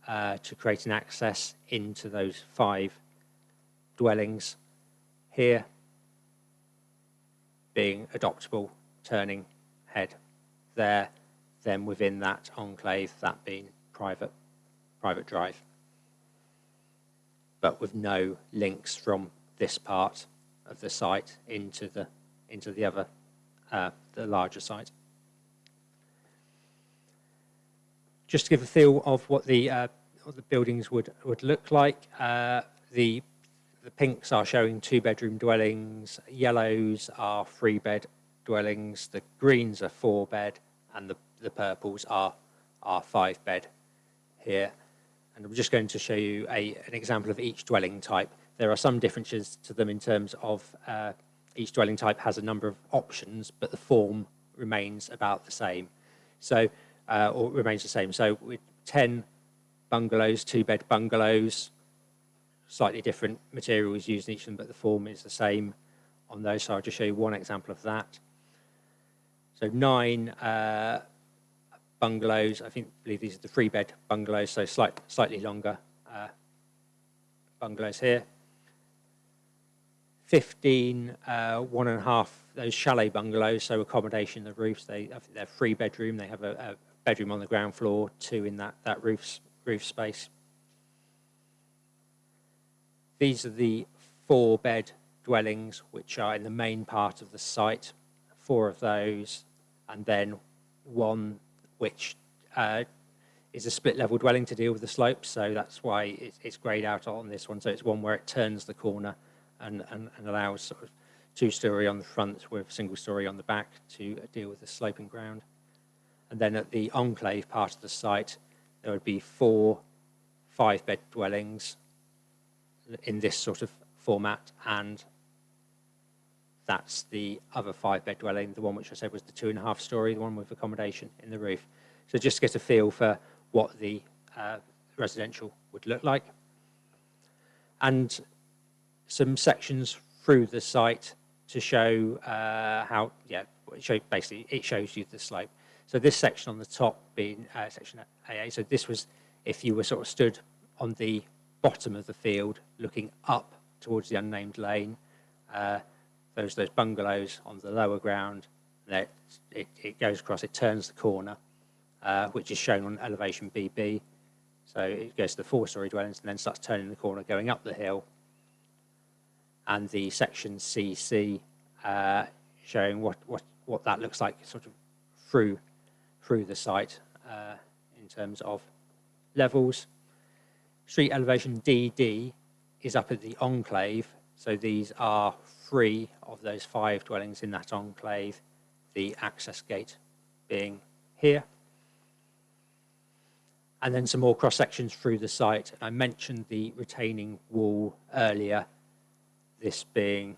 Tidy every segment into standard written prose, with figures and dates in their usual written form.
to create an access into those 5 dwellings here, being adoptable turning head there, then within that enclave, that being private drive, but with no links from this part of the site into the other, the larger site. Just to give a feel of what the buildings would look like, the pinks are showing 2-bedroom dwellings, yellows are 3-bed dwellings, the greens are 4-bed, and the purples are 5-bed here. And I'm just going to show you an example of each dwelling type. There are some differences to them in terms of each dwelling type has a number of options, but the form remains about the same. So, or remains the same. So with 10 bungalows, 2-bed bungalows, slightly different materials used in each of them, but the form is the same on those. So I'll just show you one example of that. So 9 bungalows, I believe these are the 3-bed bungalows, so slightly longer bungalows here. 15 1.5 those chalet bungalows, so accommodation of the roofs. They're 3-bedroom. They have a bedroom on the ground floor, 2 in that roof space. These are the 4-bed dwellings, which are in the main part of the site. 4 of those, and then 1 which is a split-level dwelling to deal with the slopes. So that's why it's greyed out on this one. So it's one where it turns the corner and allows sort of 2-story on the front with single-story on the back to deal with the sloping ground. And then at the enclave part of the site, there would be 4 5-bed dwellings in this sort of format, and that's the other 5-bed dwelling, the one which I said was the 2.5-story, the one with accommodation in the roof. So just to get a feel for what the residential would look like. And some sections through the site to show how, basically it shows you the slope. So this section on the top being section AA, so this was if you were sort of stood on the bottom of the field looking up towards the unnamed lane, those bungalows on the lower ground, that it goes across, it turns the corner, which is shown on elevation BB. So it goes to the 4-story dwellings and then starts turning the corner, going up the hill. And the section CC showing what that looks like sort of through the site in terms of levels. Street elevation DD is up at the enclave. So these are 3 of those 5 dwellings in that enclave, the access gate being here. And then some more cross sections through the site. I mentioned the retaining wall earlier, this being,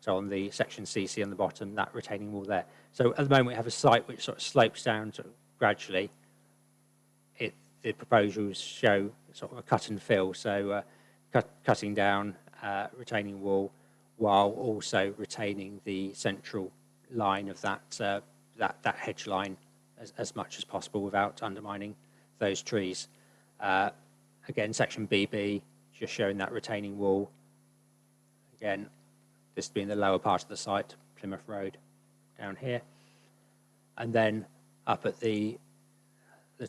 so on the section CC on the bottom, that retaining wall there. So at the moment we have a site which sort of slopes down sort of gradually. The proposals show sort of a cut and fill, so cutting down retaining wall while also retaining the central line of that hedge line as much as possible without undermining those trees. Again, section BB just showing that retaining wall. Again, this being the lower part of the site, Plymouth Road down here. And then up at the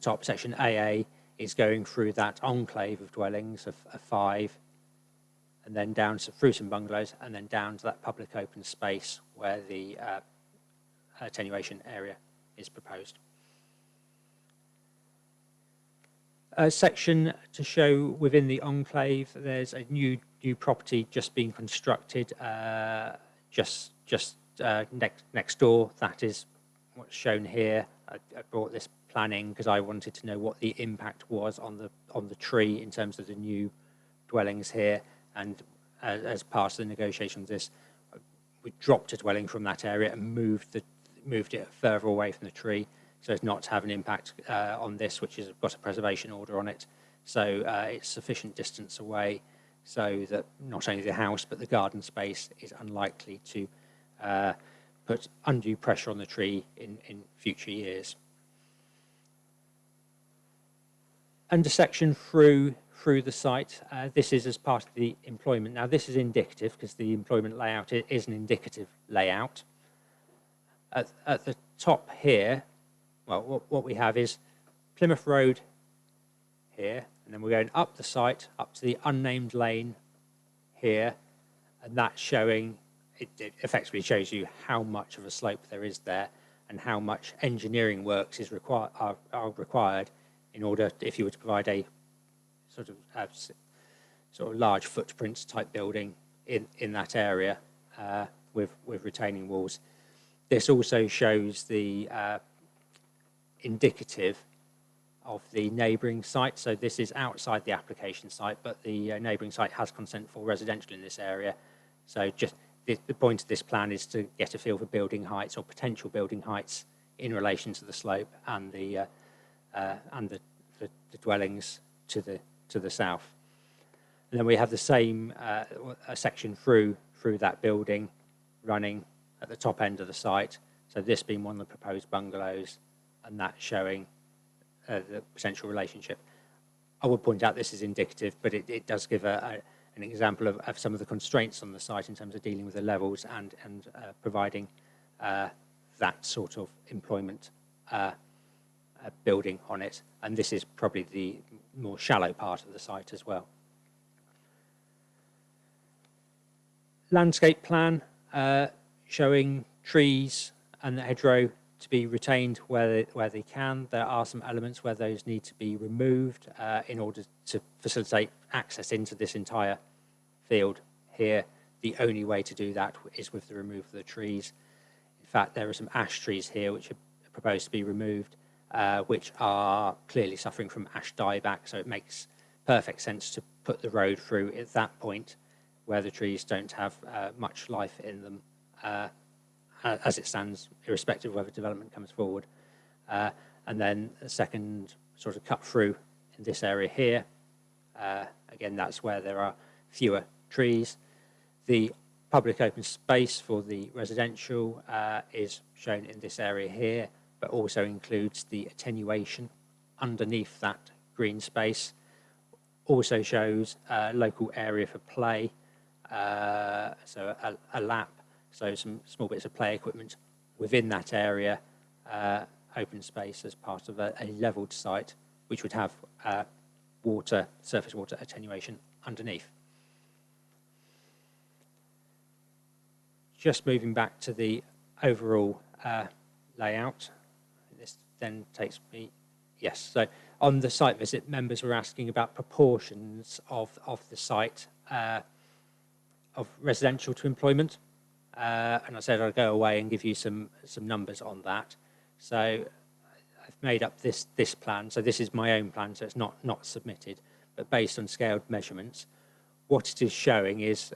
top, section AA is going through that enclave of dwellings of 5, and then down through some bungalows, and then down to that public open space where the attenuation area is proposed. A section to show within the enclave, there's a new property just being constructed just next door. That is what's shown here. I brought this planning because I wanted to know what the impact was on the tree in terms of the new dwellings here, and as part of the negotiation of this, we dropped a dwelling from that area and moved it further away from the tree so as not to have an impact on this, which has got a preservation order on it. So it's sufficient distance away so that not only the house but the garden space is unlikely to put undue pressure on the tree in future years. under section through the site, this is as part of the employment. Now this is indicative because the employment layout is an indicative layout. At the top here, well, what we have is Plymouth Road here, and then we're going up the site, up to the unnamed lane here, and that's showing, it effectively shows you how much of a slope there is there and how much engineering works is are required in order, if you were to provide a sort of large footprint type building in that area with retaining walls. This also shows the indicative of the neighbouring site. So this is outside the application site, but the neighbouring site has consent for residential in this area. So just the point of this plan is to get a feel for building heights or potential building heights in relation to the slope and the dwellings to the south. And then we have the same a section through that building running at the top end of the site. So this being one of the proposed bungalows, and that showing the potential relationship. I would point out this is indicative, but it does give an example of some of the constraints on the site in terms of dealing with the levels and providing that sort of employment building on it. And this is probably the more shallow part of the site as well. Landscape plan showing trees and the hedgerow to be retained where they can. There are some elements where those need to be removed in order to facilitate access into this entire field here. The only way to do that is with the removal of the trees. In fact, there are some ash trees here which are proposed to be removed, which are clearly suffering from ash dieback, so it makes perfect sense to put the road through at that point where the trees don't have much life in them as it stands, irrespective of whether development comes forward. And then a second sort of cut through in this area here. Again, that's where there are fewer trees. The public open space for the residential is shown in this area here, but also includes the attenuation underneath that green space. Also shows a local area for play, so a lap, so some small bits of play equipment within that area, open space as part of a levelled site, which would have surface water attenuation underneath. Just moving back to the overall layout. This then takes me, yes, so on the site visit, members were asking about proportions of the site of residential to employment. And I said I'd go away and give you some numbers on that. So I've made up this plan. So this is my own plan, so it's not submitted, but based on scaled measurements. What it is showing is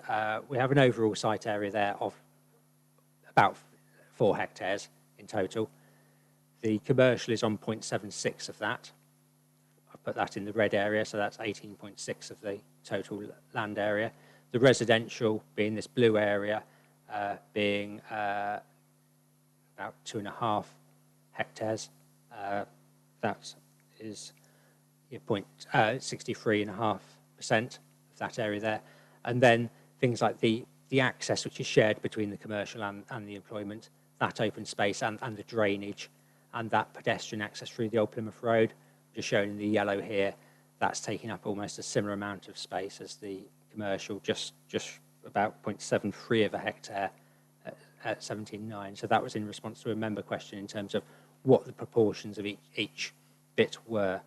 we have an overall site area there of about 4 hectares in total. The commercial is on 0.76 of that. I've put that in the red area, so that's 18.6 of the total land area. The residential being this blue area, being about 2.5 hectares. That is 63.5% of that area there. And then things like the access, which is shared between the commercial and the employment, that open space and the drainage, and that pedestrian access through the Old Plymouth Road, which is shown in the yellow here, that's taking up almost a similar amount of space as the commercial, just about 0.73 of a hectare at 17.9. So that was in response to a member question in terms of what the proportions of each bit were.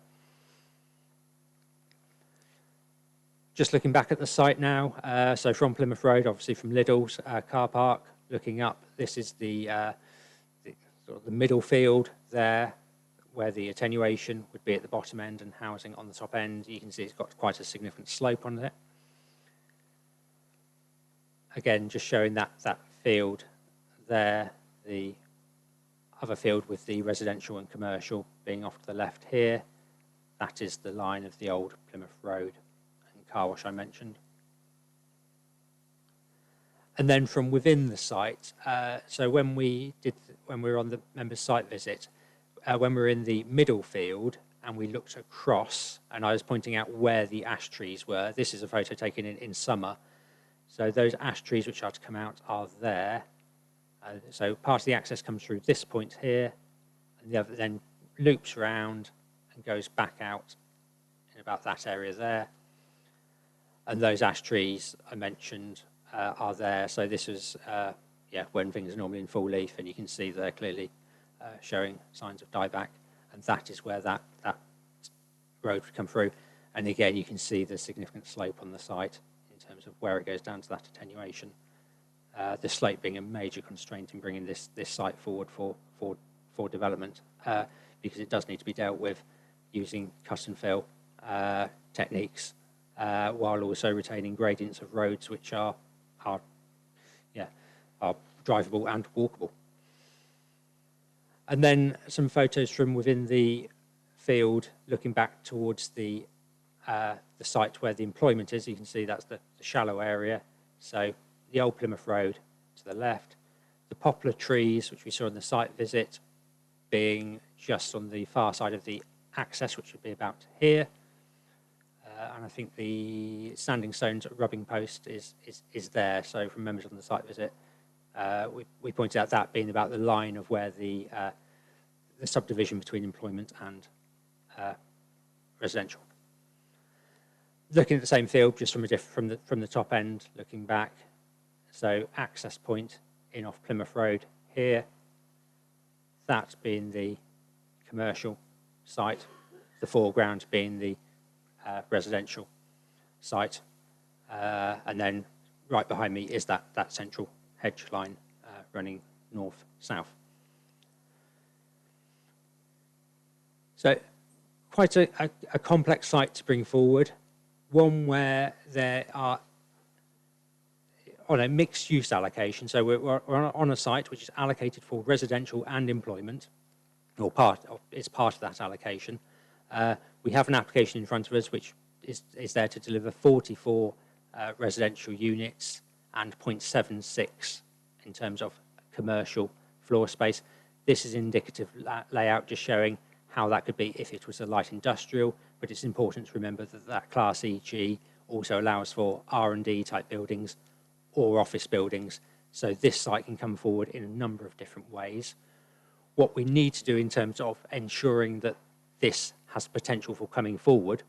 Just looking back at the site now, so from Plymouth Road, obviously from Lidl's car park, looking up, this is the sort of the middle field there, where the attenuation would be at the bottom end and housing on the top end. You can see it's got quite a significant slope on it. Again, just showing that field there, the other field with the residential and commercial being off to the left here. That is the line of the old Plymouth Road and car wash I mentioned. And then from within the site, so when we were on the members' site visit, when we were in the middle field and we looked across, and I was pointing out where the ash trees were. This is a photo taken in summer. So those ash trees which are to come out are there. So part of the access comes through this point here, and the other then loops around and goes back out in about that area there. And those ash trees I mentioned are there. So this is when things are normally in full leaf, and you can see they're clearly showing signs of dieback, and that is where that road would come through. And again, you can see the significant slope on the site in terms of where it goes down to that attenuation. The slope being a major constraint in bringing this site forward for development, because it does need to be dealt with using cut and fill techniques, while also retaining gradients of roads which are drivable and walkable. And then some photos from within the field, looking back towards the site where the employment is. You can see that's the shallow area. So the old Plymouth Road to the left, the poplar trees, which we saw in the site visit, being just on the far side of the access, which would be about here. And I think the standing stones rubbing post is there. So from members on the site visit, we pointed out that being about the line of where the subdivision between employment and residential. Looking at the same field, just from the top end, looking back. So access point in off Plymouth Road here. That being the commercial site, the foreground being the residential site, and then right behind me is that central hedge line running north-south. So quite a complex site to bring forward, one where there are on a mixed use allocation. So we're on a site which is allocated for residential and employment, or it's part of that allocation. We have an application in front of us which is there to deliver 44 residential units and 0.76 in terms of commercial floor space. This is indicative layout, just showing how that could be if it was a light industrial, but it's important to remember that Class EG also allows for R&D type buildings or office buildings. So this site can come forward in a number of different ways. What we need to do in terms of ensuring that this has potential for coming forward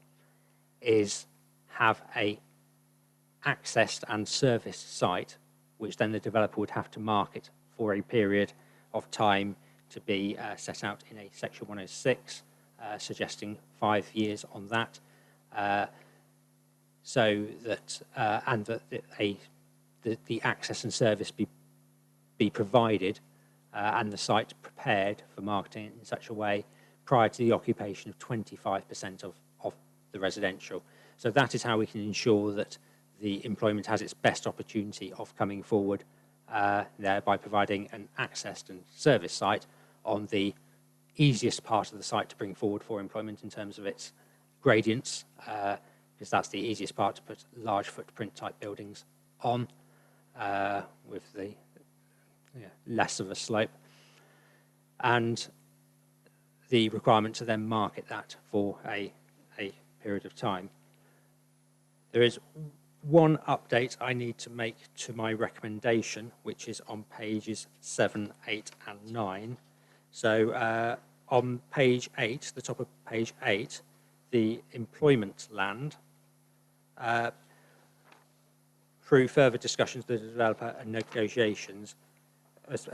is have a accessed and serviced site, which then the developer would have to market for a period of time to be set out in a Section 106, suggesting 5 years on that, so that and that the access and service be provided and the site prepared for marketing in such a way prior to the occupation of 25% of the residential. So that is how we can ensure that the employment has its best opportunity of coming forward there, by providing an accessed and service site on the easiest part of the site to bring forward for employment in terms of its gradients, because that's the easiest part to put large footprint type buildings on with the less of a slope, and the requirement to then market that for a period of time. There is one update I need to make to my recommendation, which is on pages 7, 8, and 9. So on page 8, the top of page 8, the employment land, through further discussions with the developer and negotiations, as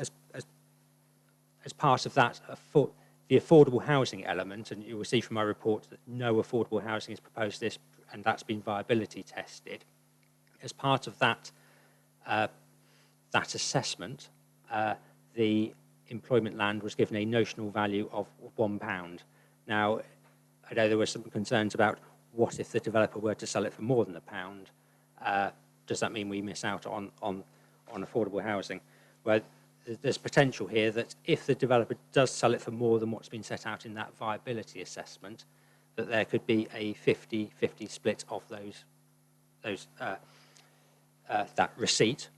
part of that, the affordable housing element, and you will see from my report that no affordable housing is proposed this, and that's been viability tested. As part of that assessment, the employment land was given a notional value of £1. Now, I know there were some concerns about what if the developer were to sell it for more than £1? Does that mean we miss out on affordable housing? Well, there's potential here that if the developer does sell it for more than what's been set out in that viability assessment, that there could be a 50-50 split of that receipt,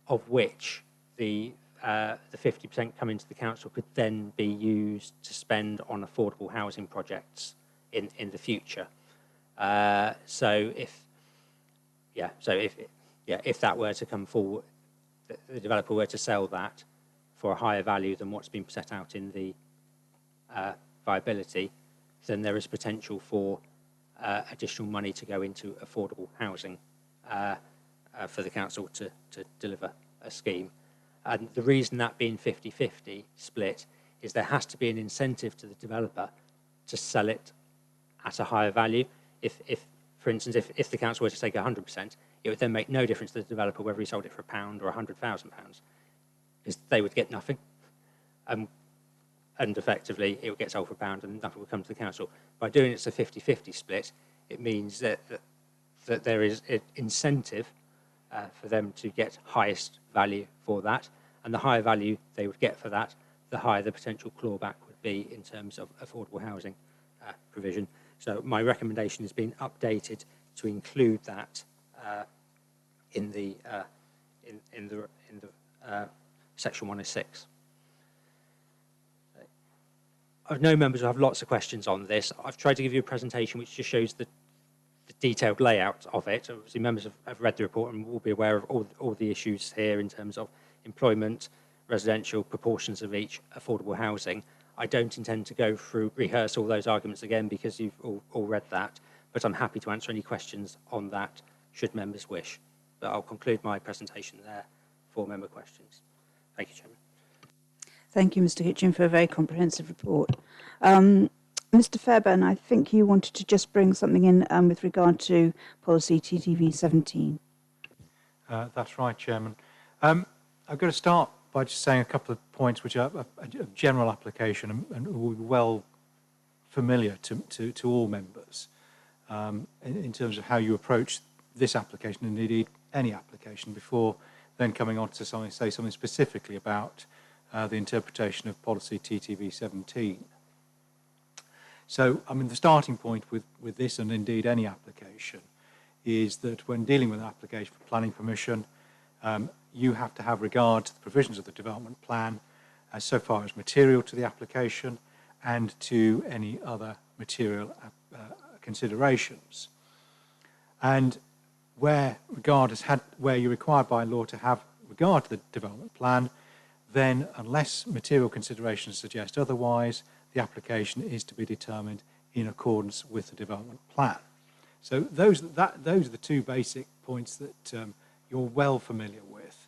of which the the 50% coming to the council could then be used to spend on affordable housing projects in the future. So if that were to come forward, the developer were to sell that for a higher value than what's been set out in the viability, then there is potential for additional money to go into affordable housing for the council to deliver a scheme. And the reason that being 50-50 split is there has to be an incentive to the developer to sell it at a higher value. If for instance, if the council were to take 100%, it would then make no difference to the developer whether he sold it for £1 or £100,000, because they would get nothing. And effectively, it would get sold for £1 and nothing would come to the council. By doing it's a 50-50 split, it means that there is an incentive for them to get highest value for that. And the higher value they would get for that, the higher the potential clawback would be in terms of affordable housing provision. So my recommendation has been updated to include that in the section 106. I know members will have lots of questions on this. I've tried to give you a presentation which just shows the detailed layout of it. Obviously, members have read the report and will be aware of all the issues here in terms of employment, residential, proportions of each, affordable housing. I don't intend to go through, rehearse all those arguments again because you've all read that, but I'm happy to answer any questions on that should members wish. But I'll conclude my presentation there for member questions. Thank you, Chairman. Thank you, Mr. Hitchin, for a very comprehensive report. Mr. Fairbairn, I think you wanted to just bring something in with regard to policy TTV 17. That's right, Chairman. I've got to start by just saying a couple of points which are of general application and will be well familiar to all members in terms of how you approach this application and indeed any application before then coming on to say something specifically about the interpretation of policy TTV 17. So, I mean, the starting point with this and indeed any application is that when dealing with an application for planning permission, you have to have regard to the provisions of the development plan as so far as material to the application and to any other material considerations. And where you're required by law to have regard to the development plan, then unless material considerations suggest otherwise, the application is to be determined in accordance with the development plan. So those are the two basic points that you're well familiar with.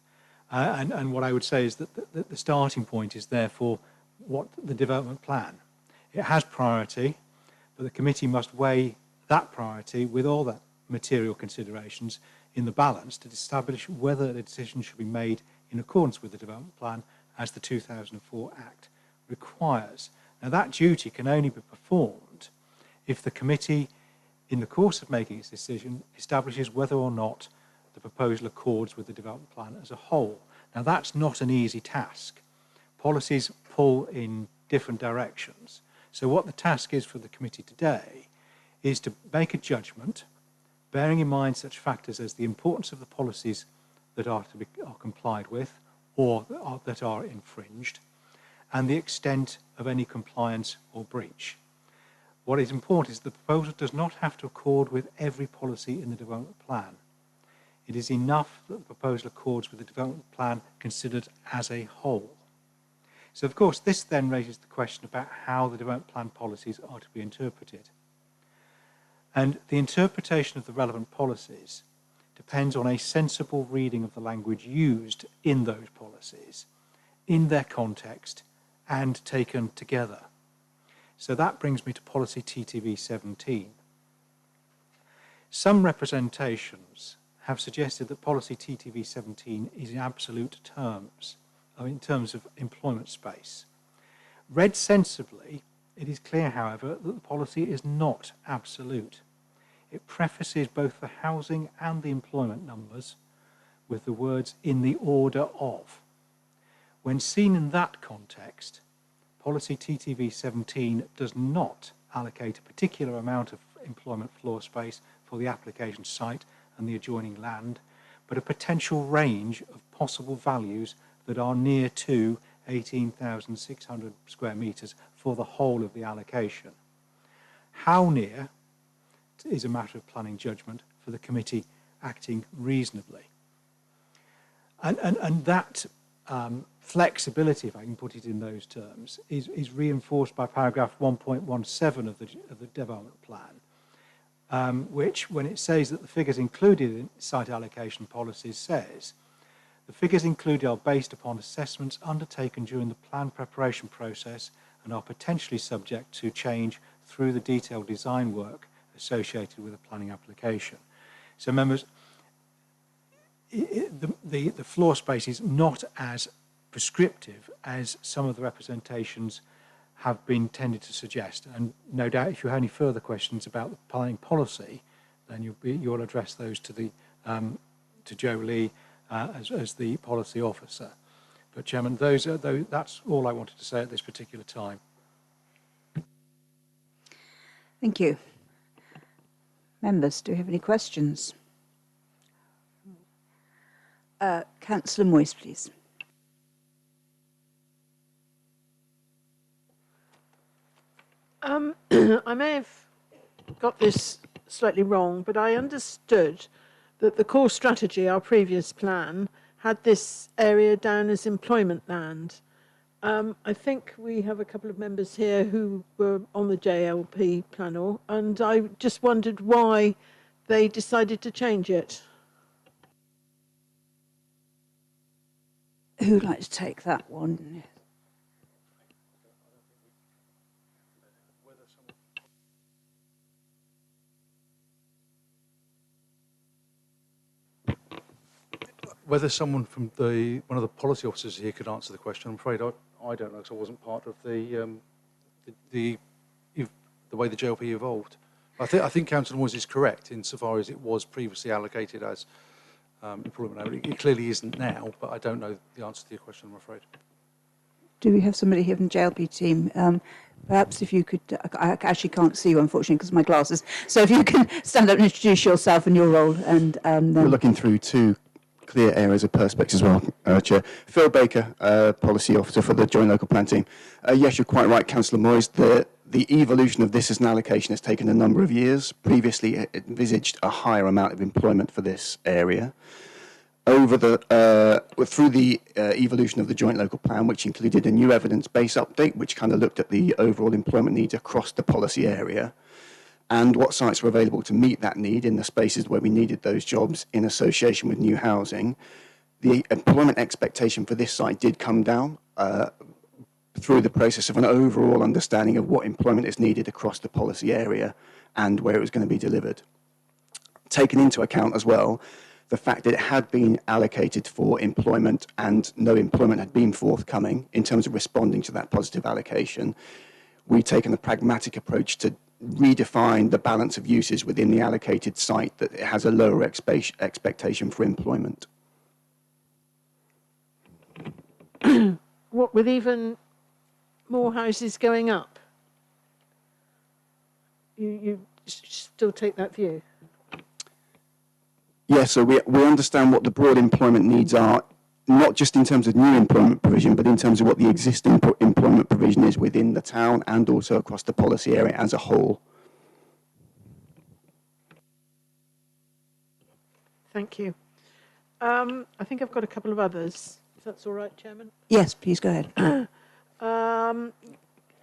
And what I would say is that the starting point is therefore what the development plan. It has priority, but the committee must weigh that priority with all the material considerations in the balance to establish whether the decision should be made in accordance with the development plan as the 2004 Act requires. Now, that duty can only be performed if the committee, in the course of making its decision, establishes whether or not the proposal accords with the development plan as a whole. Now, that's not an easy task. Policies pull in different directions. So what the task is for the committee today is to make a judgment, bearing in mind such factors as the importance of the policies that are complied with or that are infringed, and the extent of any compliance or breach. What is important is the proposal does not have to accord with every policy in the development plan. It is enough that the proposal accords with the development plan considered as a whole. So, of course, this then raises the question about how the development plan policies are to be interpreted. And the interpretation of the relevant policies depends on a sensible reading of the language used in those policies, in their context, and taken together. So that brings me to policy TTV 17. Some representations have suggested that policy TTV 17 is in absolute terms, in terms of employment space. Read sensibly, it is clear, however, that the policy is not absolute. It prefaces both the housing and the employment numbers with the words "in the order of." When seen in that context, policy TTV 17 does not allocate a particular amount of employment floor space for the application site and the adjoining land, but a potential range of possible values that are near to 18,600 square metres for the whole of the allocation. How near is a matter of planning judgment for the committee acting reasonably. And that flexibility, if I can put it in those terms, is reinforced by paragraph 1.17 of the development plan, which, when it says that the figures included in site allocation policies, says the figures included are based upon assessments undertaken during the plan preparation process and are potentially subject to change through the detailed design work associated with a planning application. So members, the floor space is not as prescriptive as some of the representations have been tended to suggest. And no doubt if you have any further questions about the planning policy, then you'll address those to Jo Lee as the policy officer. But Chairman, that's all I wanted to say at this particular time. Thank you. Members, do you have any questions? Councillor Moyes, please. I may have got this slightly wrong, but I understood that the core strategy, our previous plan, had this area down as employment land. I think we have a couple of members here who were on the JLP panel, and I just wondered why they decided to change it. Who'd like to take that one? Whether someone from one of the policy officers here could answer the question, I'm afraid I don't know, because I wasn't part of the way the JLP evolved. I think Councillor Moyes is correct insofar as it was previously allocated as employment. It clearly isn't now, but I don't know the answer to your question, I'm afraid. Do we have somebody here from the JLP team? Perhaps if you could, I actually can't see you, unfortunately, because of my glasses. So if you can stand up and introduce yourself and your role. And then we're looking through two clear areas of perspex as well, Chair. Phil Baker, Policy Officer for the Joint Local Plan team. Yes, you're quite right, Councillor Moyes. The evolution of this as an allocation has taken a number of years. Previously, it envisaged a higher amount of employment for this area. Through the evolution of the Joint Local Plan, which included a new evidence base update, which kind of looked at the overall employment needs across the policy area, and what sites were available to meet that need in the spaces where we needed those jobs in association with new housing. The employment expectation for this site did come down through the process of an overall understanding of what employment is needed across the policy area and where it was going to be delivered. Taken into account as well the fact that it had been allocated for employment and no employment had been forthcoming in terms of responding to that positive allocation, we've taken a pragmatic approach to redefine the balance of uses within the allocated site that it has a lower expectation for employment. What, with even more houses going up? You still take that view? Yes, so we understand what the broad employment needs are, not just in terms of new employment provision, but in terms of what the existing employment provision is within the town and also across the policy area as a whole. Thank you. I think I've got a couple of others, if that's all right, Chairman. yes, please go ahead. I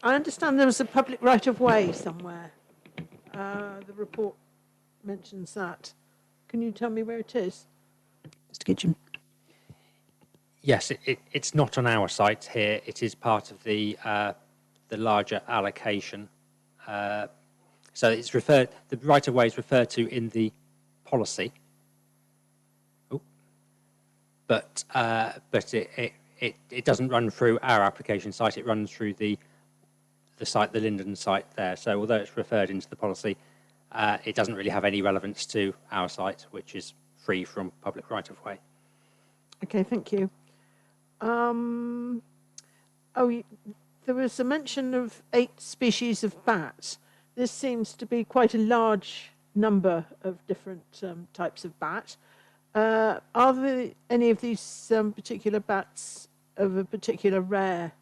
understand there was a public right-of-way somewhere. The report mentions that. Can you tell me where it is? Mr. Kitchen. Yes, it's not on our site here. It is part of the larger allocation. So it's referred. The right of way is referred to in the policy. But it doesn't run through our application site. It runs through the site, the Linden site there. So although it's referred into the policy, it doesn't really have any relevance to our site, which is free from public right of way. Okay, thank you. There was a mention of 8 species of bats. This seems to be quite a large number of different types of bat. Are there any of these particular bats of a particular rare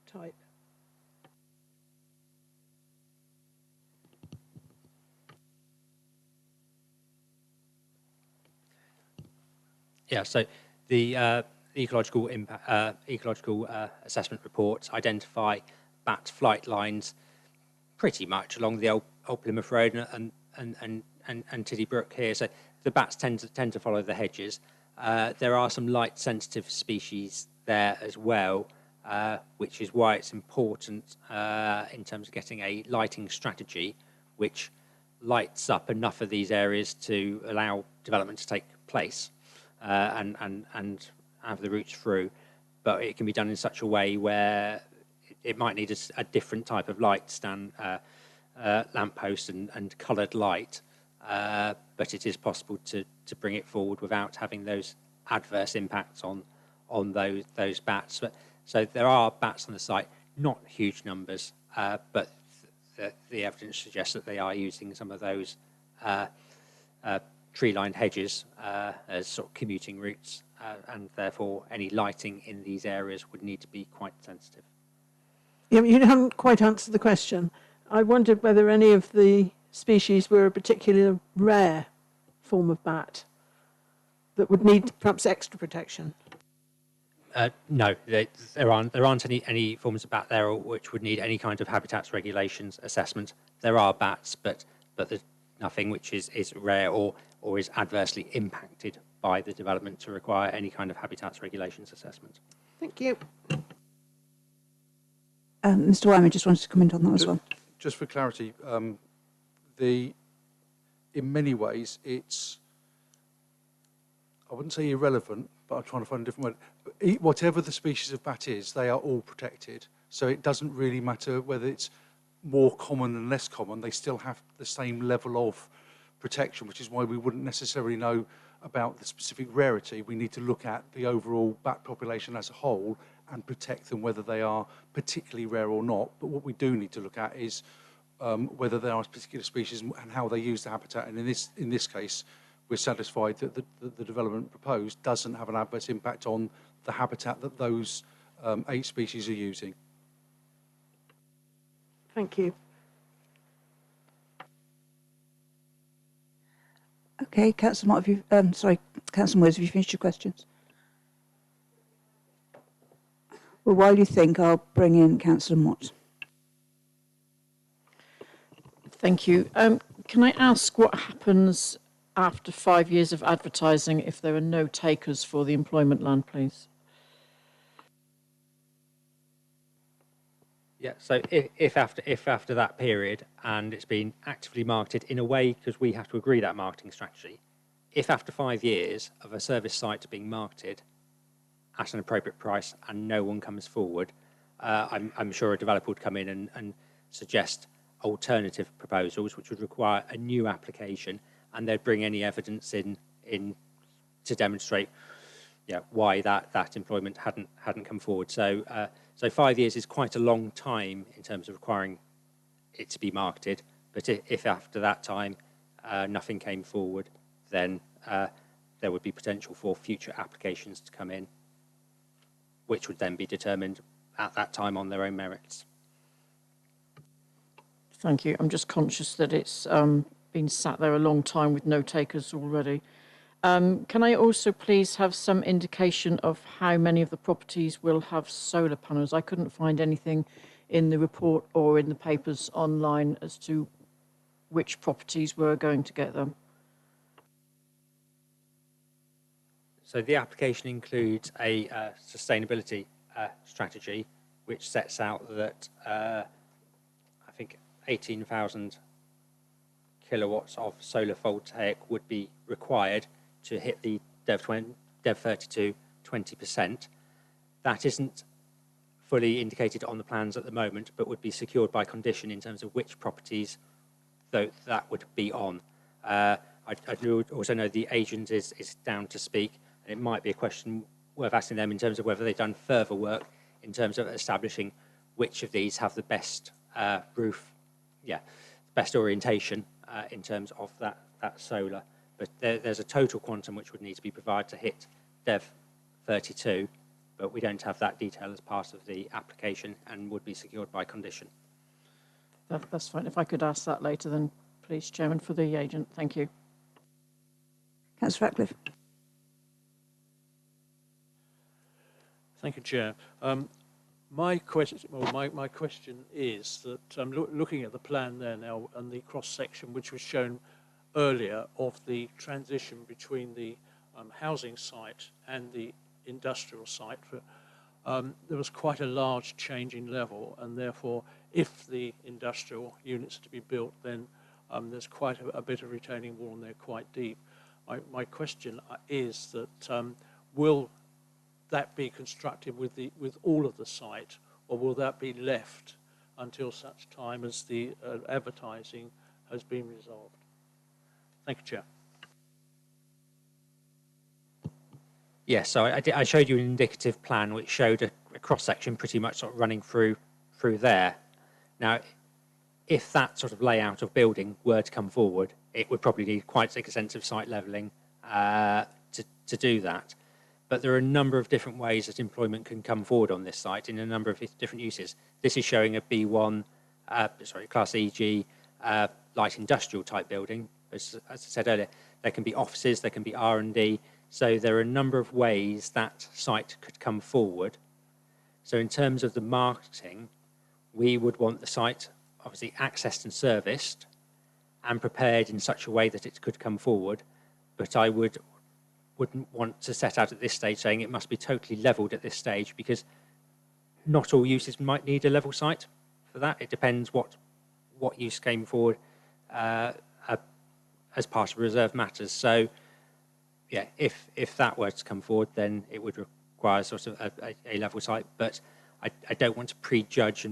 type? Yeah, so the ecological assessment reports identify bat flight lines pretty much along the old Plymouth Road and Tiddy Brook here. So the bats tend to follow the hedges. There are some light sensitive species there as well, which is why it's important in terms of getting a lighting strategy which lights up enough of these areas to allow development to take place. And have the routes through, but it can be done in such a way where it might need a different type of light stand, lamppost and coloured light, but it is possible to bring it forward without having those adverse impacts on those bats. But so there are bats on the site, not huge numbers, but the evidence suggests that they are using some of those tree-lined hedges as sort of commuting routes, and therefore any lighting in these areas would need to be quite sensitive. Yeah, you haven't quite answered the question. I wondered whether any of the species were a particularly rare form of bat that would need perhaps extra protection. No, there aren't any forms of bat there which would need any kind of habitats regulations assessment. There are bats, but there's nothing which is rare or is adversely impacted by the development to require any kind of habitats regulations assessment. Thank you. Mr. Wyman just wanted to comment on that as well. Just for clarity, in many ways, it's, I wouldn't say irrelevant, but I'm trying to find a different word. Whatever the species of bat is, they are all protected. So it doesn't really matter whether it's more common and less common, they still have the same level of protection, which is why we wouldn't necessarily know about the specific rarity. We need to look at the overall bat population as a whole and protect them, whether they are particularly rare or not. But what we do need to look at is whether there are particular species and how they use the habitat. And in this case, we're satisfied that the development proposed doesn't have an adverse impact on the habitat that those 8 species are using. Thank you. Okay, Councillor Mott, Councillor Moyes, have you finished your questions? Well, while you think, I'll bring in Councillor Mott. Thank you. Can I ask what happens after 5 years of advertising if there are no takers for the employment land, please? Yeah, so if after that period and it's been actively marketed in a way, because we have to agree that marketing strategy, if after 5 years of a service site being marketed at an appropriate price and no one comes forward, I'm sure a developer would come in and suggest alternative proposals which would require a new application, and they'd bring any evidence in to demonstrate why that employment hadn't come forward. So 5 years is quite a long time in terms of requiring it to be marketed. But if after that time nothing came forward, then there would be potential for future applications to come in, which would then be determined at that time on their own merits. Thank you. I'm just conscious that it's been sat there a long time with no takers already. Can I also please have some indication of how many of the properties will have solar panels? I couldn't find anything in the report or in the papers online as to which properties were going to get them. So the application includes a sustainability strategy, which sets out that I think 18,000 kilowatts of solar photovoltaic would be required to hit the Dev 32 20%. That isn't fully indicated on the plans at the moment, but would be secured by condition in terms of which properties that would be on. I do also know the agent is down to speak, and it might be a question worth asking them in terms of whether they've done further work in terms of establishing which of these have the best best orientation in terms of that solar. But there's a total quantum which would need to be provided to hit Dev 32, but we don't have that detail as part of the application and would be secured by condition. That's fine. If I could ask that later, then please, Chairman, for the agent. Thank you. Councillor Ratcliffe. Thank you, Chair. My question is that I'm looking at the plan there now and the cross-section which was shown earlier of the transition between the housing site and the industrial site. There was quite a large change in level, and therefore, if the industrial units are to be built, then there's quite a bit of retaining wall, and they're quite deep. My question is that will that be constructed with all of the site, or will that be left until such time as the advertising has been resolved? Thank you, Chair. Yes, so I showed you an indicative plan which showed a cross-section pretty much sort of running through there. Now, if that sort of layout of building were to come forward, it would probably need quite extensive site levelling to do that. But there are a number of different ways that employment can come forward on this site in a number of different uses. This is showing a B1, Class EG, light industrial type building. As I said earlier, there can be offices, there can be R&D. So there are a number of ways that site could come forward. So in terms of the marketing, we would want the site obviously accessed and serviced and prepared in such a way that it could come forward. But I wouldn't want to set out at this stage saying it must be totally levelled at this stage, because not all uses might need a level site for that. It depends what use came forward as part of reserve matters. So yeah, if that were to come forward, then it would require sort of a level site. But I don't want to prejudge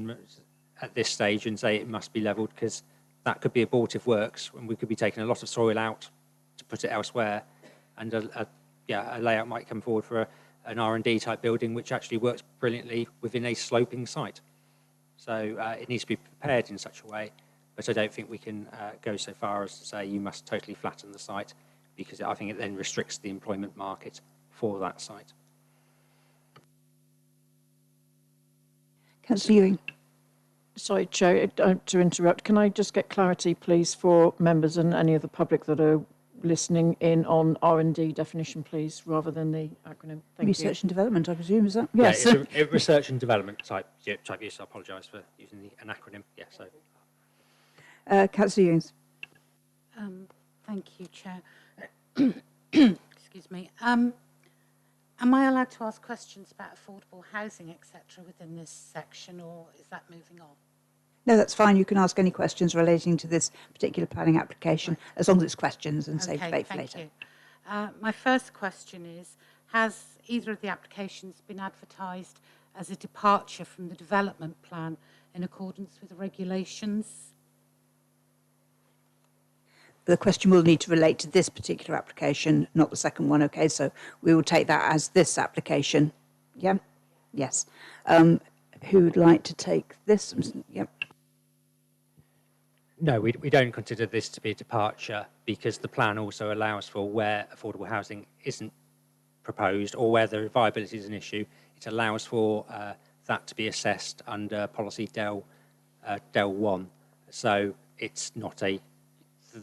at this stage and say it must be levelled, because that could be abortive works, and we could be taking a lot of soil out to put it elsewhere, and a layout might come forward for an R&D type building which actually works brilliantly within a sloping site. So it needs to be prepared in such a way, but I don't think we can go so far as to say you must totally flatten the site, because I think it then restricts the employment market for that site. Councillor Ewing. Sorry, Chair, to interrupt. Can I just get clarity, please, for members and any of the public that are listening in on R&D definition, please, rather than the acronym? Thank Research and development, I presume, is that? Yeah, Yes. it's a research and development type use. I apologise for using an acronym. Yeah, so. Councillor Ewing. Thank you, Chair. Excuse me. Am I allowed to ask questions about affordable housing, etc., within this section, or is that moving on? No, that's fine. You can ask any questions relating to this particular planning application, as long as it's questions, and save debate for later. Thank you. My first question is, has either of the applications been advertised as a departure from the development plan in accordance with the regulations? The question will need to relate to this particular application, not the second one, okay? So we will take that as this application. Yeah? Yes. Who would like to take this? Yep. No, we don't consider this to be a departure, because the plan also allows for where affordable housing isn't proposed or where the viability is an issue. It allows for that to be assessed under policy DEL 1. So it's not the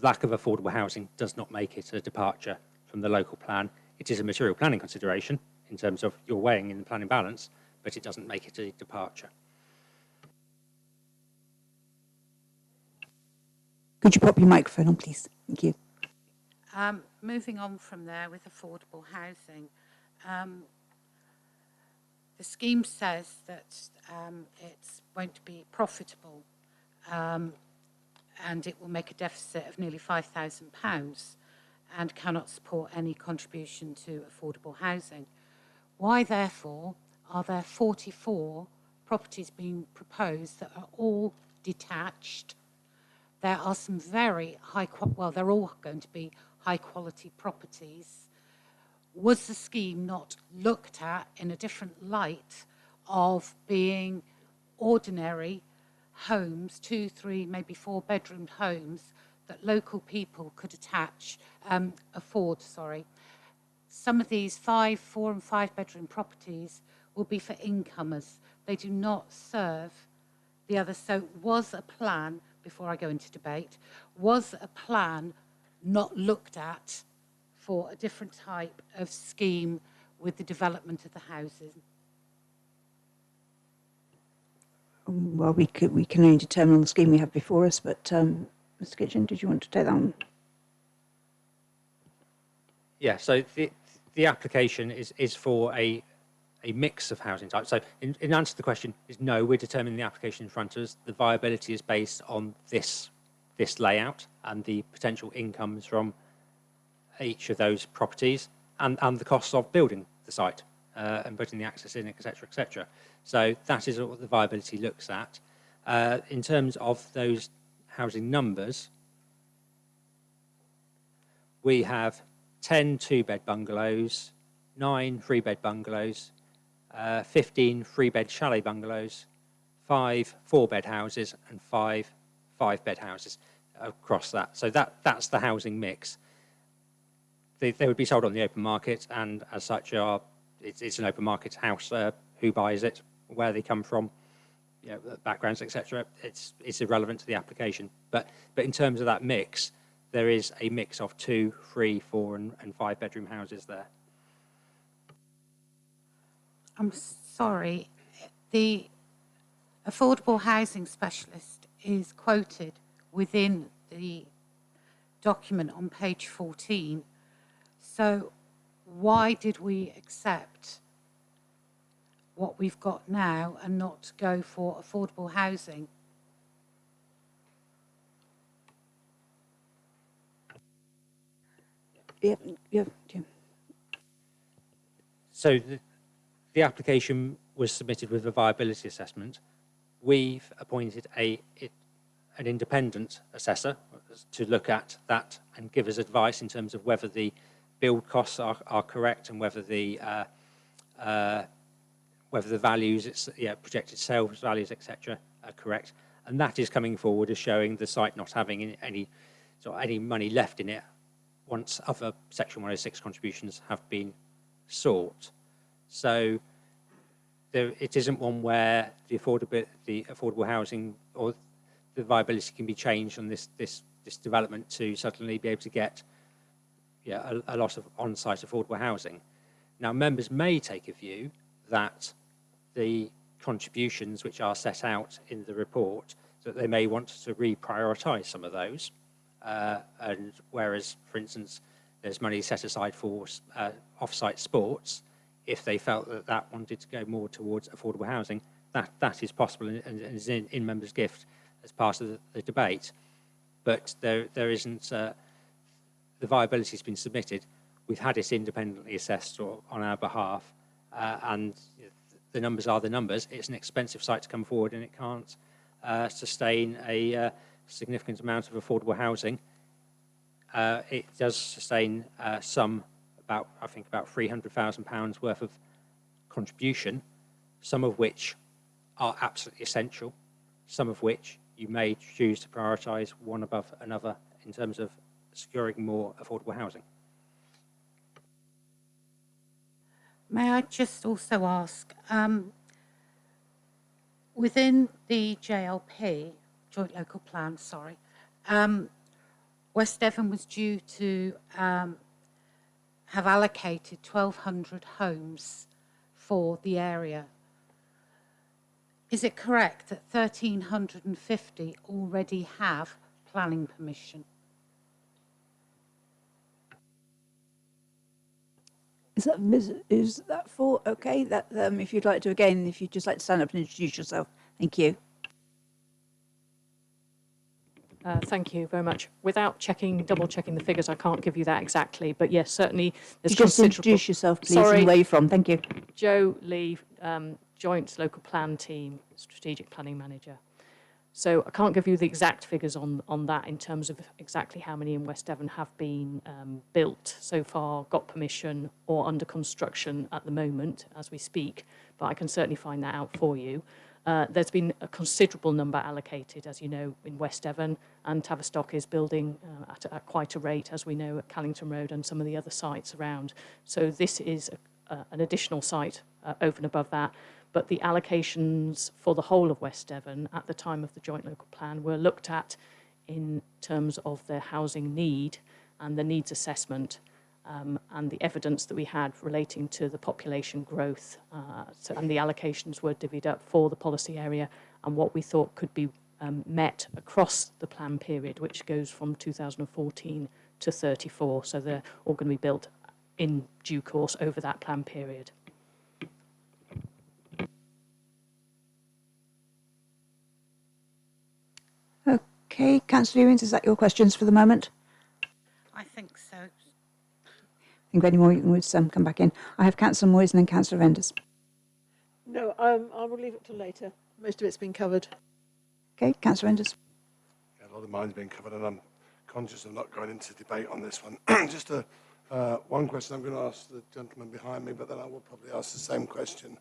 lack of affordable housing does not make it a departure from the local plan. It is a material planning consideration in terms of your weighing in the planning balance, but it doesn't make it a departure. Could you pop your microphone on, please? Thank you. Moving on from there with affordable housing, the scheme says that it won't be profitable and it will make a deficit of nearly £5,000 and cannot support any contribution to affordable housing. Why, therefore, are there 44 properties being proposed that are all detached? There are some very they're all going to be high-quality properties. Was the scheme not looked at in a different light of being ordinary homes, 2, 3, maybe 4-bedroom homes that local people could afford? some of these 5, 4 and 5 bedroom properties will be for incomers. They do not serve the others. So was a plan, before I go into debate, was a plan not looked at for a different type of scheme with the development of the houses? Well, we can only determine on the scheme we have before us, but Mr. Kitchen, did you want to take that on? Yeah, so the application is for a mix of housing types. So in answer to the question is no, we're determining the application in front of us. The viability is based on this layout and the potential incomes from each of those properties and the costs of building the site and putting the access in, et cetera, et cetera. So that is what the viability looks at. In terms of those housing numbers, we have 10 two-bed bungalows, 9 three-bed bungalows, 15 three-bed chalet bungalows, 5 four-bed houses, and 5 five-bed houses across that. So that's the housing mix. They would be sold on the open market, and as such, it's an open market house. Who buys it, where they come from, backgrounds, etc. It's irrelevant to the application. But in terms of that mix, there is a mix of 2, 3, 4, and 5 bedroom houses there. I'm sorry, the affordable housing specialist is quoted within the document on page 14. So why did we accept what we've got now and not go for affordable housing? Yeah. So the application was submitted with a viability assessment. We've appointed an independent assessor to look at that and give us advice in terms of whether the build costs are correct and whether the values, projected sales values, etc., are correct. And that is coming forward as showing the site not having any money left in it once other Section 106 contributions have been sought. So it isn't one where the affordable housing or the viability can be changed on this development to suddenly be able to get a lot of on-site affordable housing. Now, members may take a view that the contributions which are set out in the report, that they may want to reprioritise some of those, and whereas, for instance, there's money set aside for off-site sports, if they felt that wanted to go more towards affordable housing, that is possible and is in members' gift as part of the debate. But there isn't, the viability has been submitted. We've had it independently assessed on our behalf, and the numbers are the numbers. It's an expensive site to come forward, and it can't sustain a significant amount of affordable housing. It does sustain about £300,000 worth of contribution, some of which are absolutely essential, some of which you may choose to prioritise one above another in terms of securing more affordable housing. May I just also ask, within the JLP, Joint Local Plan, West Devon was due to have allocated 1,200 homes for the area. Is it correct that 1,350 already have planning permission? Is that for? Okay, that if you'd like to again, if you'd just like to stand up and introduce yourself. Thank you. Thank you very much. Without double checking the figures, I can't give you that exactly. But yes, certainly there's Just introduce yourself, please, and where you're from. Thank you. Joe Lee, Joint Local Plan Team, Strategic Planning Manager. So I can't give you the exact figures on that in terms of exactly how many in West Devon have been built so far, got permission, or under construction at the moment as we speak. But I can certainly find that out for you. There's been a considerable number allocated, as you know, in West Devon, and Tavistock is building at quite a rate, as we know, at Callington Road and some of the other sites around. So this is an additional site over and above that. But the allocations for the whole of West Devon at the time of the joint local plan were looked at in terms of their housing need and the needs assessment, and the evidence that we had relating to the population growth. And the allocations were divvied up for the policy area and what we thought could be met across the plan period, which goes from 2014 to 34. So they're all going to be built in due course over that plan period. Okay, Councillor Ewins, is that your questions for the moment? I think so. Think of any more, you can always come back in. I have Councillor Moyes and then Councillor Renders. No, I will leave it till later. Most of it's been covered. Okay, Councillor Renders. Yeah, a lot of mine's been covered, and I'm conscious of not going into debate on this one. Just one question I'm going to ask the gentleman behind me, but then I will probably ask the same question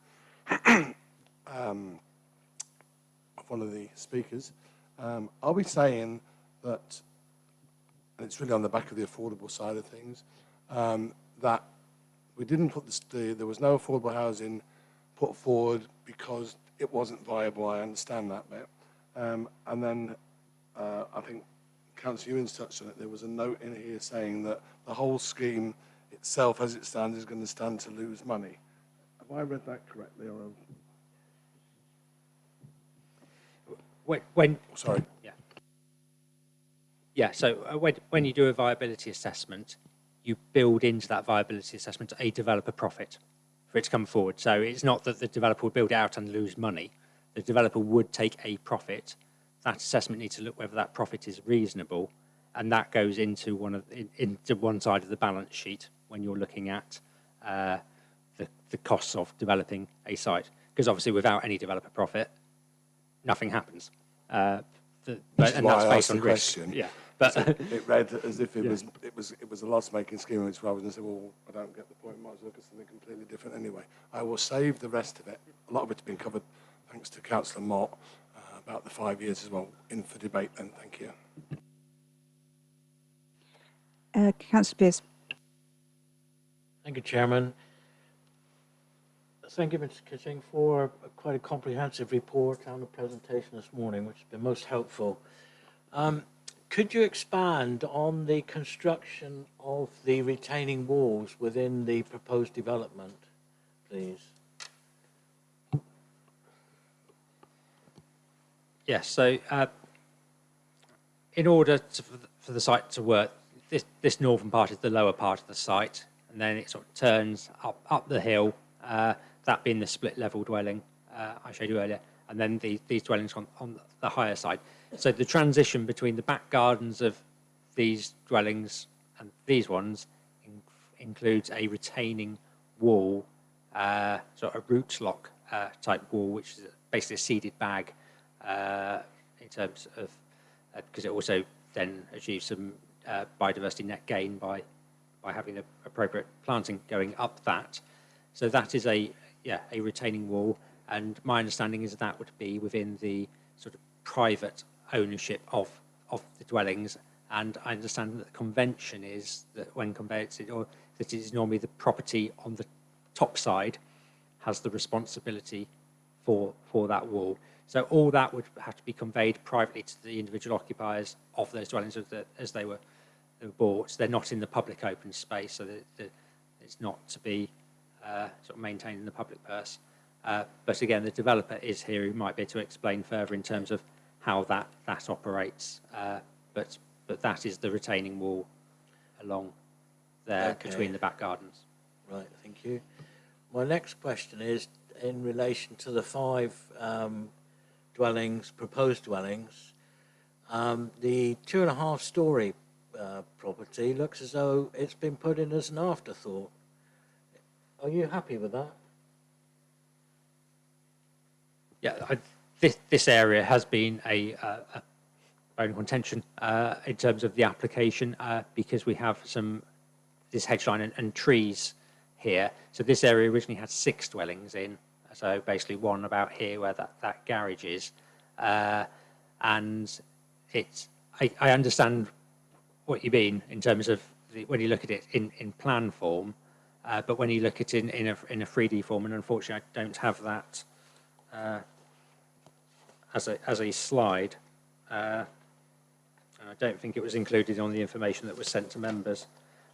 of one of the speakers. Are we saying that, and it's really on the back of the affordable side of things, that we didn't put there was no affordable housing put forward because it wasn't viable? I understand that bit. And then I think Councillor Ewins touched on it. There was a note in here saying that the whole scheme itself, as it stands, is going to stand to lose money. Have I read that correctly? Or sorry. Yeah. So when you do a viability assessment, you build into that viability assessment a developer profit for it to come forward. So it's not that the developer would build it out and lose money. The developer would take a profit. That assessment needs to look whether that profit is reasonable, and that goes into one side of the balance sheet when you're looking at the costs of developing a site. Because obviously, without any developer profit, nothing happens. And that's based on risk. Yeah, but it read as if it was a loss-making scheme, which rather than say, well, I don't get the point, might as well look at something completely different anyway. I will save the rest of it. A lot of it's been covered, thanks to Councillor Mott, about the 5 years as well, in for debate then. Thank you. Councillor Pearce. Thank you, Chairman. Thank you, Mr. Kitching, for quite a comprehensive report and the presentation this morning, which has been most helpful. Could you expand on the construction of the retaining walls within the proposed development, please? yes. So in order for the site to work, this northern part is the lower part of the site, and then it sort of turns up the hill. That being the split level dwelling I showed you earlier, and then these dwellings on the higher side. So the transition between the back gardens of these dwellings and these ones includes a retaining wall, sort of root lock type wall, which is basically a seeded bag in terms of, because it also then achieves some biodiversity net gain by having the appropriate planting going up that. So that is a retaining wall, and my understanding is that would be within the sort of private ownership of the dwellings, and I understand that the convention is that when conveyanced, or that it is normally the property on the top side has the responsibility for that wall. So all that would have to be conveyed privately to the individual occupiers of those dwellings as they were bought. They're not in the public open space, so it's not to be sort of maintained in the public purse. But again, the developer is here who might be able to explain further in terms of how that operates. But that is the retaining wall along there between the back gardens. Right, thank you. My next question is in relation to the 5 proposed dwellings. The 2.5-storey property looks as though it's been put in as an afterthought. Are you happy with that? Yeah, this area has been a bone of contention in terms of the application because we have this hedge line and trees here. So this area originally had 6 dwellings in So basically one about here where that garage is. And I understand what you mean in terms of when you look at it in plan form, but when you look at it in a 3D form, and unfortunately I don't have that as a slide, and I don't think it was included on the information that was sent to members.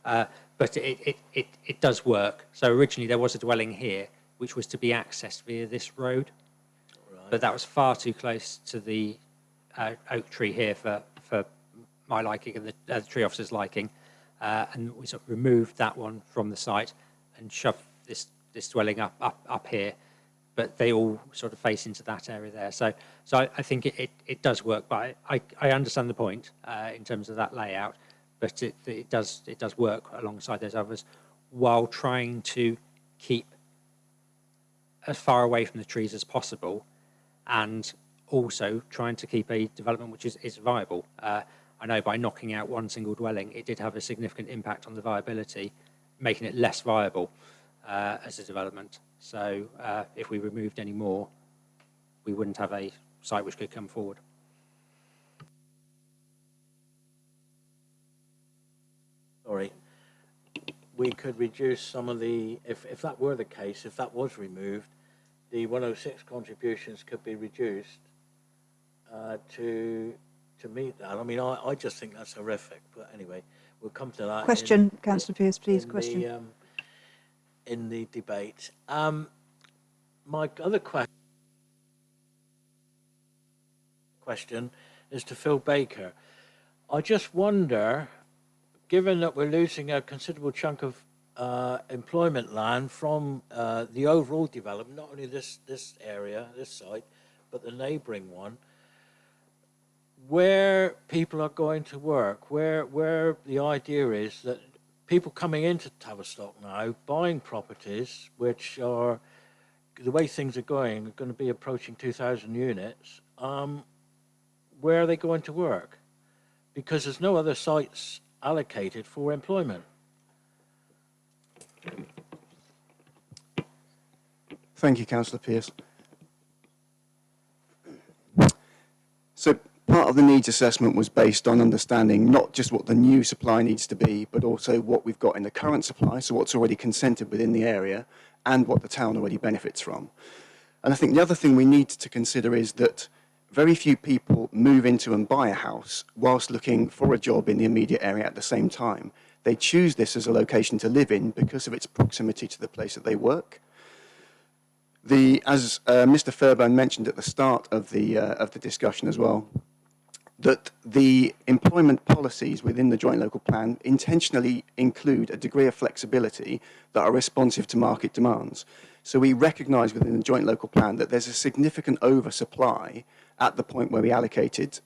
But it does work. So originally there was a dwelling here, which was to be accessed via this road, but that was far too close to the oak tree here for my liking and the tree officer's liking, and we sort of removed that one from the site and shoved this dwelling up here, but they all sort of face into that area there. So I think it does work, but I understand the point in terms of that layout, but it does work alongside those others while trying to keep as far away from the trees as possible, and also trying to keep a development which is viable. I know by knocking out one single dwelling, it did have a significant impact on the viability, making it less viable as a development. So if we removed any more, we wouldn't have a site which could come forward. Sorry. We could reduce some of the, if that were the case, if that was removed, the 106 contributions could be reduced to meet that. I mean, I just think that's horrific. But anyway, we'll come to that. Question, Councillor Pearce, please. Question. In the debate. My other question is to Phil Baker. I just wonder, given that we're losing a considerable chunk of employment land from the overall development, not only this area, this site, but the neighbouring one, where people are going to work, where the idea is that people coming into Tavistock now, buying properties, which are, the way things are going to be approaching 2,000 units, where are they going to work? Because there's no other sites allocated for employment. Thank you, Councillor Pearce. So part of the needs assessment was based on understanding not just what the new supply needs to be, but also what we've got in the current supply, so what's already consented within the area, and what the town already benefits from. And I think the other thing we need to consider is that very few people move into and buy a house whilst looking for a job in the immediate area at the same time. They choose this as a location to live in because of its proximity to the place that they work. As Mr. Fairbairn mentioned at the start of the discussion as well, that the employment policies within the joint local plan intentionally include a degree of flexibility that are responsive to market demands. So we recognise within the joint local plan that there's a significant oversupply at the point where we allocated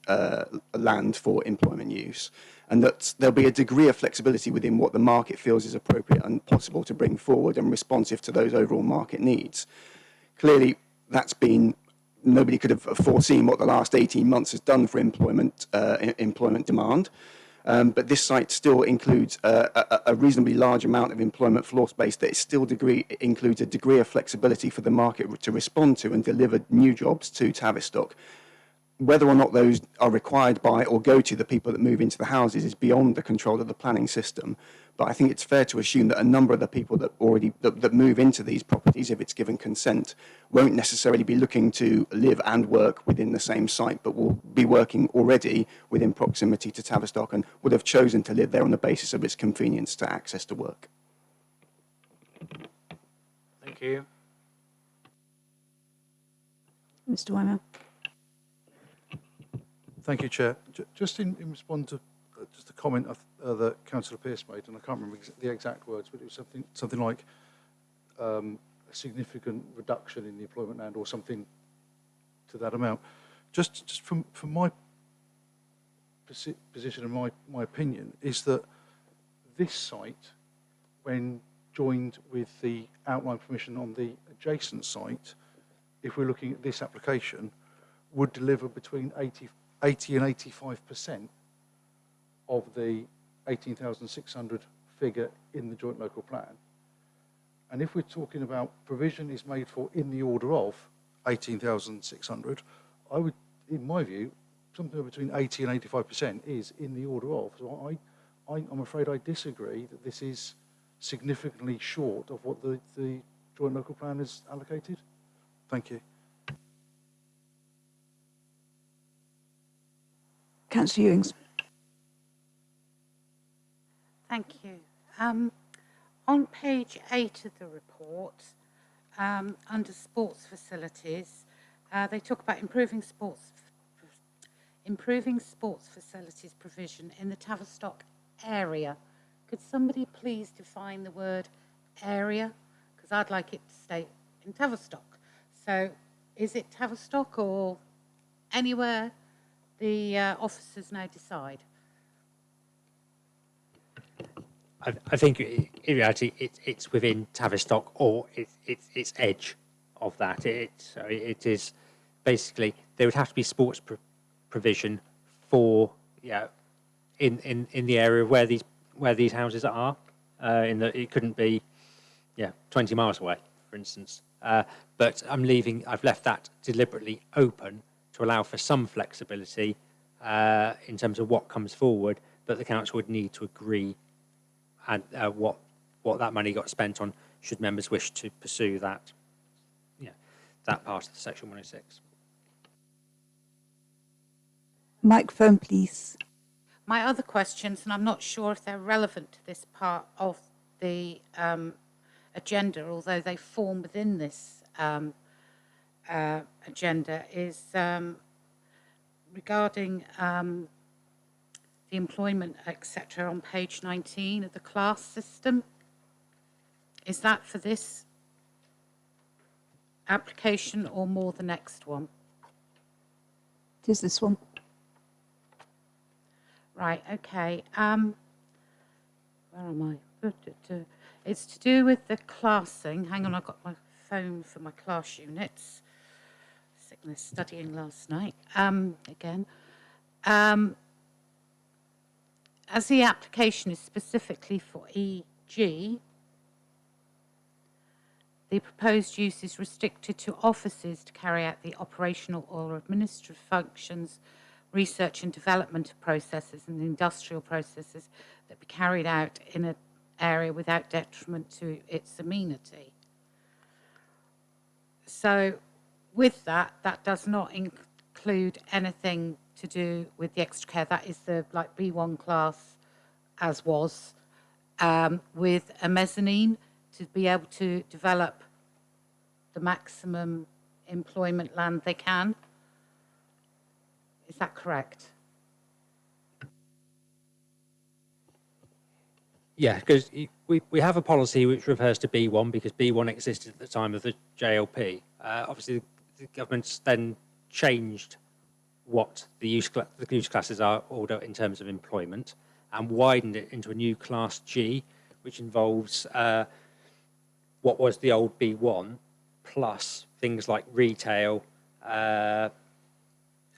land for employment use, and that there'll be a degree of flexibility within what the market feels is appropriate and possible to bring forward and responsive to those overall market needs. Clearly, nobody could have foreseen what the last 18 months has done for employment demand, but this site still includes a reasonably large amount of employment floor space that still includes a degree of flexibility for the market to respond to and deliver new jobs to Tavistock. Whether or not those are required by or go to the people that move into the houses is beyond the control of the planning system. But I think it's fair to assume that a number of the people that move into these properties, if it's given consent, won't necessarily be looking to live and work within the same site, but will be working already within proximity to Tavistock and would have chosen to live there on the basis of its convenience to access to work. Thank you. Mr. Weimer. Thank you, Chair. Just in response to just a comment that Councillor Pearce made, and I can't remember the exact words, but it was something like a significant reduction in the employment land or something to that amount. Just from my position and my opinion is that this site, when joined with the outline permission on the adjacent site, if we're looking at this application, would deliver between 80 and 85% of the 18,600 figure in the joint local plan. And if we're talking about provision is made for in the order of 18,600, I would, in my view, something between 80 and 85% is in the order of. So I'm afraid I disagree that this is significantly short of what the joint local plan has allocated. Thank you. Councillor Ewings. Thank you. On page 8 of the report, under sports facilities, they talk about improving sports facilities provision in the Tavistock area. Could somebody please define the word area? Because I'd like it to stay in Tavistock. So is it Tavistock or anywhere the officers now decide? I think in reality it's within Tavistock or it's edge of that. So it is basically there would have to be sports provision for in the area where these houses are. It couldn't be 20 miles away, for instance. But I've left that deliberately open to allow for some flexibility in terms of what comes forward, but the council would need to agree and what that money got spent on should members wish to pursue that part of the section 106. Microphone, please. My other questions, and I'm not sure if they're relevant to this part of the agenda, although they form within this agenda, is regarding the employment, etc., on page 19 of the class system. Is that for this application or more the next one? It is this one. Right, okay. Where am I? It's to do with the classing. Hang on, I've got my phone for my class units. Sickness studying last night. Again. As the application is specifically for EG, the proposed use is restricted to offices to carry out the operational or administrative functions, research and development of processes and industrial processes that be carried out in an area without detriment to its amenity. So with that does not include anything to do with the extra care. That is the B1 class as was, with a mezzanine to be able to develop the maximum employment land they can. Is that correct? Yeah, because we have a policy which refers to B1 because B1 existed at the time of the JLP. Obviously, the government's then changed what the use classes are order in terms of employment and widened it into a new class G, which involves what was the old B1 plus things like retail,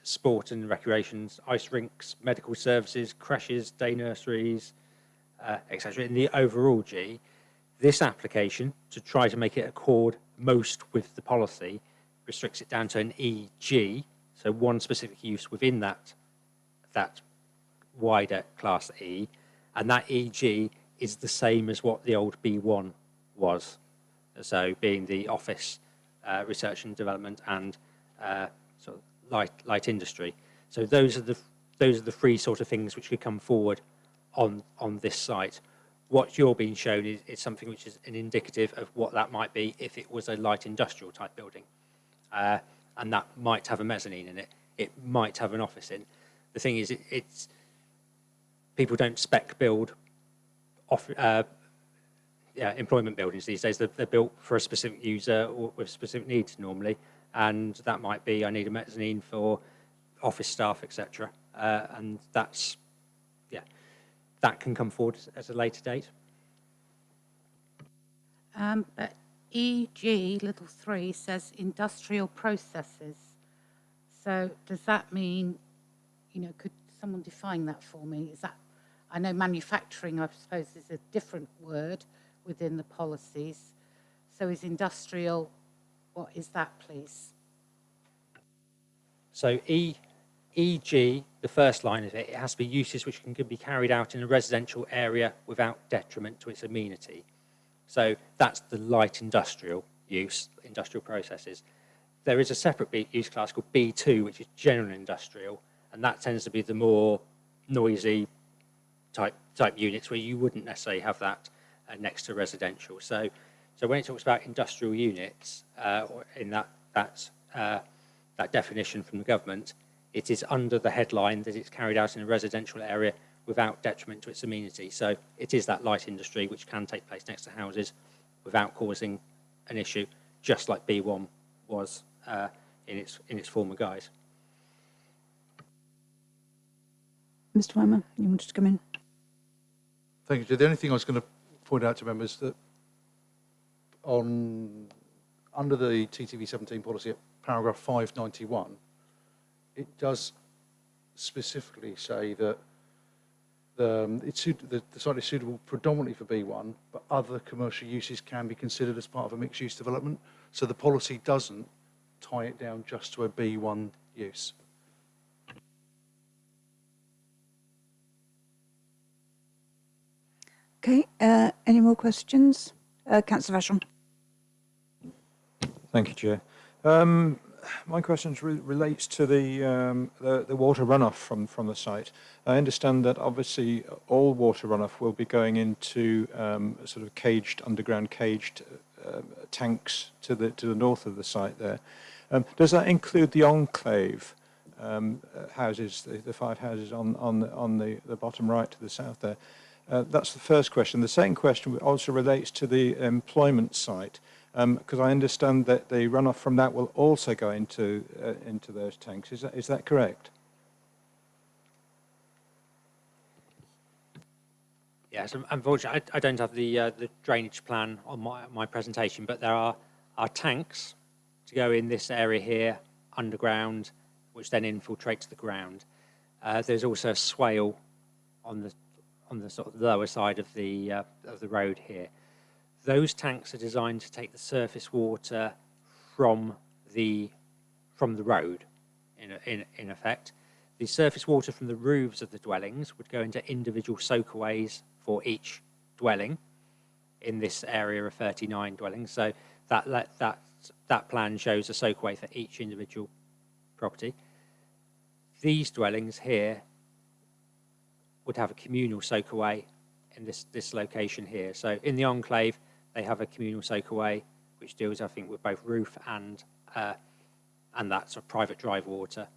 sport and recreations, ice rinks, medical services, creches, day nurseries, etc. In the overall G, this application, to try to make it accord most with the policy, restricts it down to an EG, so one specific use within that wider class E, and that EG is the same as what the old B1 was. So being the office, research and development, and sort of light industry. So those are the three sort of things which could come forward on this site. What you're being shown is something which is an indicative of what that might be if it was a light industrial type building. And that might have a mezzanine in it. It might have an office in. The thing is, it's people don't spec build employment buildings these days. They're built for a specific user or with specific needs normally, and that might be I need a mezzanine for office staff, etc. And that can come forward at a later date. But EG, little 3, says industrial processes. So does that mean, could someone define that for me? Is that, I know manufacturing, I suppose, is a different word within the policies. So is industrial, what is that, please? So EG, the first line of it, it has to be uses which can be carried out in a residential area without detriment to its amenity. So that's the light industrial use, industrial processes. There is a separate use class called B2, which is general industrial, and that tends to be the more noisy type units where you wouldn't necessarily have that next to residential. So when it talks about industrial units, or in that definition from the government, it is under the headline that it's carried out in a residential area without detriment to its amenity. So it is that light industry which can take place next to houses without causing an issue, just like B1 was in its former guise. Mr. Weimer, you wanted to come in? Thank you, Chair. The only thing I was going to point out to members that under the TTV 17 policy at paragraph 591, it does specifically say that the site is suitable predominantly for B1, but other commercial uses can be considered as part of a mixed-use development. So the policy doesn't tie it down just to a B1 use. Okay, any more questions? Councillor Vashon. Thank you, Chair. My question relates to the water runoff from the site. I understand that obviously all water runoff will be going into sort of underground caged tanks to the north of the site there. Does that include the enclave houses, the 5 houses on the bottom right to the south there? That's the first question. The second question also relates to the employment site, because I understand that the runoff from that will also go into those tanks. Is that correct? Yes, unfortunately, I don't have the drainage plan on my presentation, but there are tanks to go in this area here underground, which then infiltrate to the ground. There's also a swale on the sort of lower side of the road here. Those tanks are designed to take the surface water from the road, in effect. The surface water from the roofs of the dwellings would go into individual soakaways for each dwelling in this area of 39 dwellings. So that plan shows a soakaway for each individual property. These dwellings here would have a communal soakaway in this location here. So in the enclave, they have a communal soakaway, which deals, I think, with both roof and that sort of private drive water.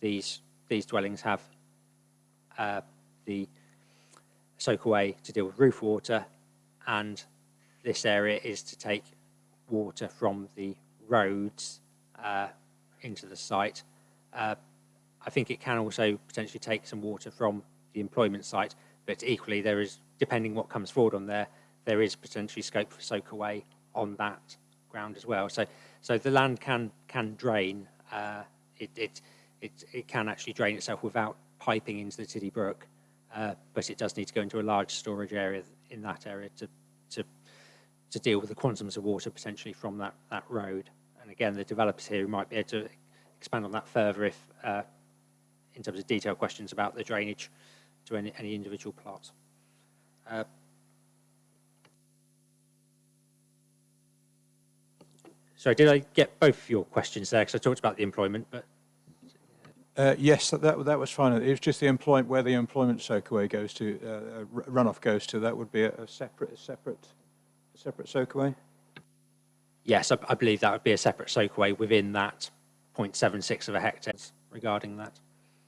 These dwellings have the soakaway to deal with roof water, and this area is to take water from the roads into the site. I think it can also potentially take some water from the employment site, but equally there is, depending what comes forward on there is potentially scope for soak away on that ground as well. So the land can drain. It can actually drain itself without piping into the Tiddy Brook, but it does need to go into a large storage area in that area to deal with the quantums of water potentially from that road. And again, the developers here might be able to expand on that further if in terms of detailed questions about the drainage to any individual plot. Sorry, did I get both of your questions there? Because I talked about the employment, but... Yes, that was fine. It was just the employment, where the employment soakaway goes to, runoff goes to. That would be a separate soakaway? Yes, I believe that would be a separate soakaway within that 0.76 of a hectare regarding that.